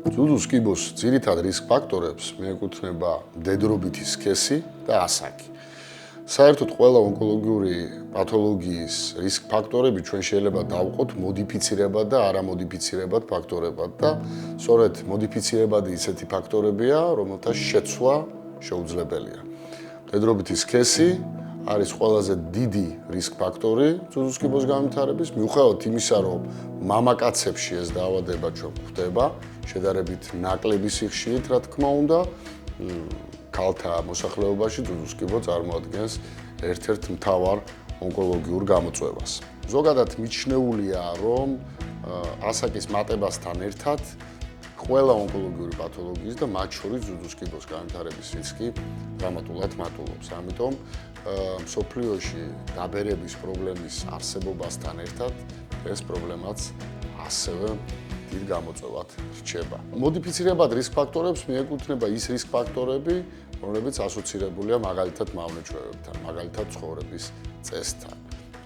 ძუძუს კიბოს ძირითად რისკ ფაქტორებს მიეკუთვნება მდედრობითი სქესი და ასაკი. საერთოდ ყველა ონკოლოგიური პათოლოგიის რისკ ფაქტორები ჩვენ შეიძლება დავყოთ მოდიფიცირებად და არამოდიფიცირებად ფაქტორებად და სწორედ მოდიფიცირებადი ისეთი ფაქტორებია, რომელთა შეცვლა შეუძლებელია. მდედრობითი სქესი არის ყველაზე დიდი რისკ ფაქტორი ძუძუს კიბოს განვითარების, მიუხედავად იმისა, რომ მამაკაცებში ეს დაავადება ჩვენ გვხვდება, შედარებით ნაკლები სიხშირით, რა თქმა უნდა, ქალთა მოსახლეობაში ძუძუს კიბო წარმოადგენს ერთ-ერთ მთავარ ონკოლოგიურ გამოწვევას. ზოგადად მიჩნეულია, რომ ასაკის მატებასთან ერთად ყველა ონკოლოგიური პათოლოგიის და მათ შორის ძუძუს კიბოს განვითარების რისკი დრამატულად მატულობს. ამიტომ მსოფლიოში დაბერების პრობლემის არსებობასთან ერთად ეს პრობლემაც ასევე დიდ გამოწვევად რჩება. მოდიფიცირებად რისკ ფაქტორებს მიეკუთვნება ის რისკ ფაქტორები, რომლებიც ასოცირებულია მაგალითად მავნეჩვევებთან, მაგალითად ცხოვრების წესთან,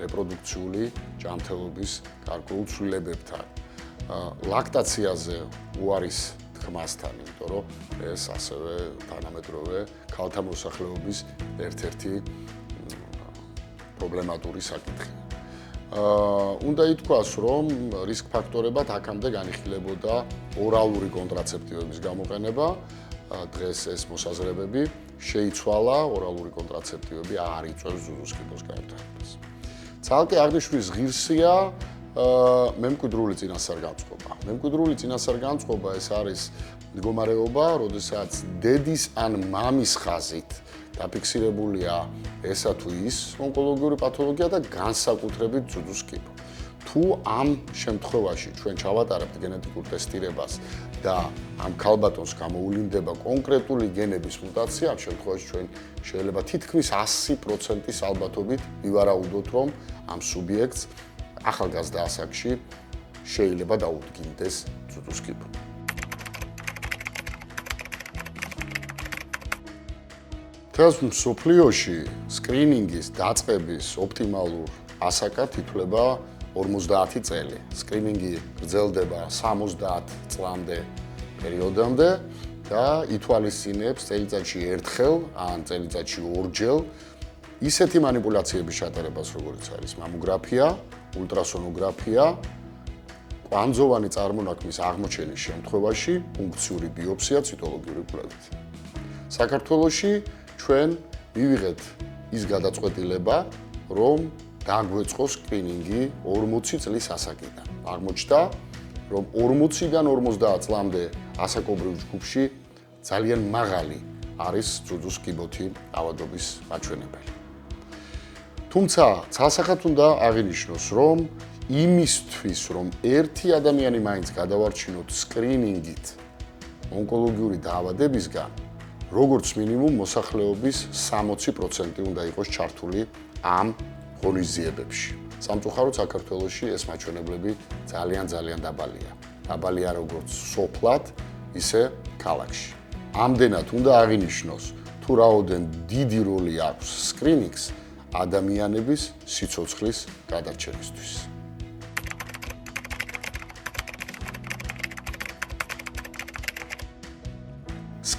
რეპროდუქციული ჯანმრთელობის გარკვეულ ცვლილებებთან, ლაქტაციაზე უარის თქმასთან, იმიტომ რომ ეს ასევე თანამედროვე ქალთა მოსახლეობის ერთ-ერთი პრობლემატური საკითხია. უნდა ითქვას, რომ რისკ ფაქტორებად აქამდე განიხილებოდა ორალური კონტრაცეპტივების გამოყენება. დღეს ეს მოსაზრებები შეიცვალა, ორალური კონტრაცეპტივები არ იწვევს ძუძუს კიბოს განვითარებას. ცალკე აღნიშვნის ღირსია მემკვიდრული წინასწარ-განწყობა. მემკვიდრული წინასწარ-განწყობა ეს არის მდგომარეობა, როდესაც დედის ან მამის ხაზით დაფიქსირებულია ესა თუ ის ონკოლოგიური პათოლოგია და განსაკუთრებით ძუძუს კიბო. თუ ამ შემთხვევაში ჩვენ ჩავატარებთ გენეტიკურ ტესტირებას და ამ ქალბატონს გამოულინდება კონკრეტული გენების მუტაცია, ამ შემთხვევაში ჩვენ შეიძლება თითქმის 100%-ის ალბათობით ვივარაუდოთ, რომ ამ სუბიექტს ახალგაზრდა ასაკში შეიძლება დაუდგინდეს ძუძუს კიბო. დღეს მსოფლიოში სკრინინგის დაწყების ოპტიმალურ ასაკად ითვლება 50 წელი. სკრინინგი გრძელდება 70 წლამდე პერიოდამდე და ითვალისწინებს წელიწადში ერთხელ ან წელიწადში ორჯერ ისეთი манипуляციების ჩატარებას, როგორც არის მამოგრაფია, ულტრასონოგრაფია, კვანძოვანი წარმონაქმნის აღმოჩენის შემთხვევაში ფუნქციური ბიოპსია ციტოლოგიური კვლევით. საქართველოში ჩვენ მივიღეთ ის გადაწყვეტილება, რომ დაგვეწყოს სკრინინგი 40 წლის ასაკიდან. აღმოჩნდა, რომ 40-დან 50 წლამდე ასაკობრივ ჯგუფში ძალიან მაღალი არის ძუძუს კიბოთი ავადობის მაჩვენებელი. თუმცა ცალსახად უნდა აღინიშნოს, რომ იმისთვის, რომ ერთი ადამიანი მაინც გადავარჩინოთ სკრინინგით ონკოლოგიური დაავადებისგან, როგორც მინიმუმ მოსახლეობის 60% უნდა იყოს ჩართული ამ ღონისძიებებში. სამწუხაროდ საქართველოში ეს მაჩვენებლები ძალიან დაბალია. დაბალია როგორც სოფლად, ისე ქალაქში. ამდენად უნდა აღინიშნოს, თუ რაოდენ დიდი როლი აქვს სკრინინგს ადამიანების სიცოცხლის გადარჩენისთვის.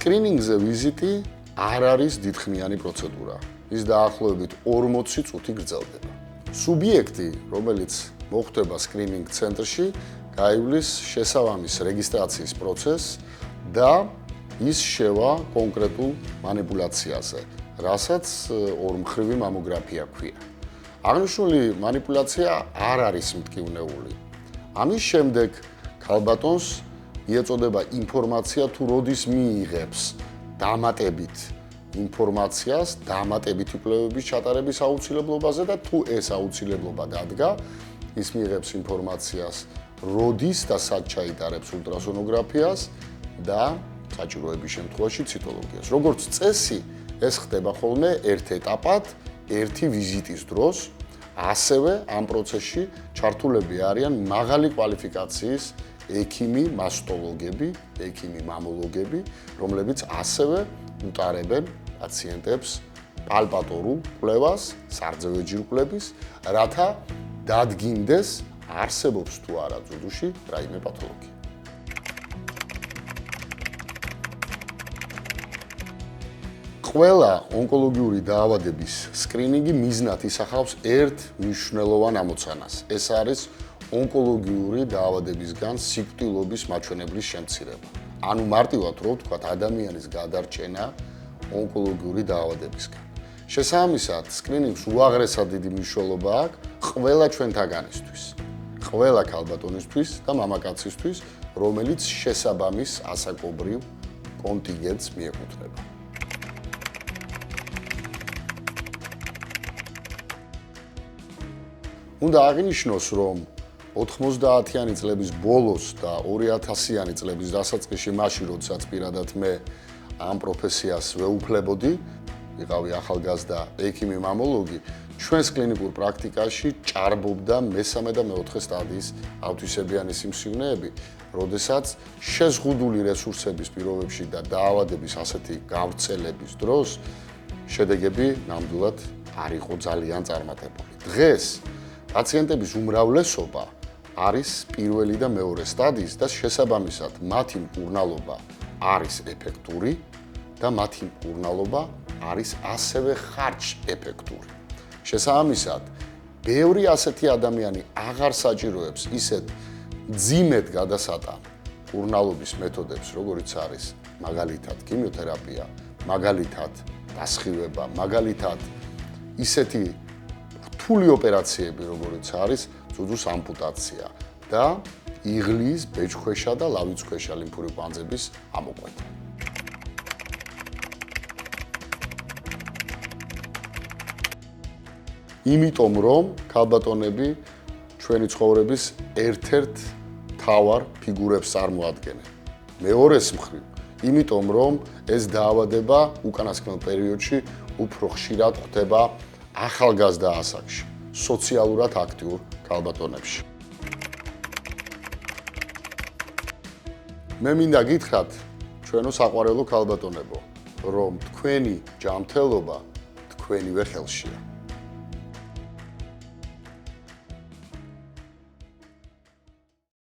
სკრინინგზე ვიზიტი არ არის დიდხნიანი პროცედურა. ის დაახლოებით 40 წუთი გრძელდება. სუბიექტი, რომელიც მოხვდება სკრინინგ ცენტრში, გაივლის შესაბამის რეგისტრაციის პროცესს და ის შევა კონკრეტულ манипуляციაზე, რასაც ორმხრივი მამოგრაფია ქვია. აღნიშნული манипуляცია არ არის მტკივნეული. ამის შემდეგ ქალბატონს მიეწოდება ინფორმაცია, თუ როდის მიიღებს დამატებით ინფორმაციას, დამატებითი კვლევების ჩატარების აუცილებლობაზე და თუ ეს აუცილებლობა დადგა, ის მიიღებს ინფორმაციას, როდის და სად ჩაიტარებს ულტრასონოგრაფიას და საჭიროების შემთხვევაში ციტოლოგიას. როგორც წესი, ეს ხდება ხოლმე ერთ ეტაპად, ერთი ვიზიტის დროს, ასევე ამ პროცესში ჩართულები არიან მაღალი კვალიფიკაციის ექიმი, მასტოლოგები, ექიმი, მამოლოგები, რომლებიც ასევე უტარებენ პაციენტებს პალპატორულ კვლევას, სარძევე ჯირკვლების, რათა დადგინდეს, არსებობს თუ არა ძუძუში რაიმე პათოლოგია. ყველა ონკოლოგიური დაავადების სკრინინგი მიზნად ისახავს ერთ მნიშვნელოვან ამოცანას. ეს არის ონკოლოგიური დაავადებისგან სიკვდილობის მაჩვენებლის შემცირება. ანუ მარტივად რო ვთქვათ, ადამიანის გადარჩენა ონკოლოგიური დაავადებისგან. შესაბამისად, სკრინინგს უაღრესად დიდი მნიშვნელობა აქვს ყველა ჩვენთაგანისთვის, ყველა ქალბატონისთვის და მამაკაცისთვის, რომელიც შესაბამის ასაკობრივ კონტინგენტს მიეკუთვნება. უნდა აღინიშნოს, რომ 90-იანი წლების ბოლოს და 2000-იანი წლების დასაწყისში, მაშინ, როდესაც პირადად მე ამ პროფესიას ვეუფლებოდი, ვიყავი ახალგაზრდა ექიმი მამოლოგი, ჩვენს კლინიკურ პრაქტიკაში ჭარბობდა მესამე და მეოთხე სტადიის ავთვისებიანი სიმსივნეები, როდესაც შეზღუდული რესურსების პირობებში და დაავადების ასეთი გავრცელების დროს შედეგები ნამდვილად არ იყო ძალიან წარმატებული. დღეს პაციენტების უმრავლესობა არის პირველი და მეორე სტადიის და შესაბამისად მათი მკურნალობა არის ეფექტური და მათი მკურნალობა არის ასევე ხარჯ-ეფექტური. შესაბამისად, ბევრი ასეთი ადამიანი აღარ საჭიროებს ისეთ მძიმედ გადასატან მკურნალობის მეთოდებს, როგორიც არის მაგალითად ქიმიოთერაპია, მაგალითად დასხივება, მაგალითად ისეთი რთული ოპერაციები, როგორიც არის ძუძუს ამპუტაცია და იღლის, ბეჭქვეშა და ლავიწქვეშა ლიმფური კვანძების ამოკვეთა. იმიტომ რომ ქალბატონები ჩვენი ცხოვრების ერთ-ერთ მთავარ ფიგურებს წარმოადგენენ. მეორეს მხრივ, იმიტომ რომ ეს დაავადება უკანასკნელ პერიოდში უფრო ხშირად ხდება ახალგაზრდა ასაკში, სოციალურად აქტიურ ქალბატონებში. მე მინდა გითხრათ, ჩვენო საყვარელო ქალბატონებო, რომ თქვენი ჯანმრთელობა თქვენივე ხელშია.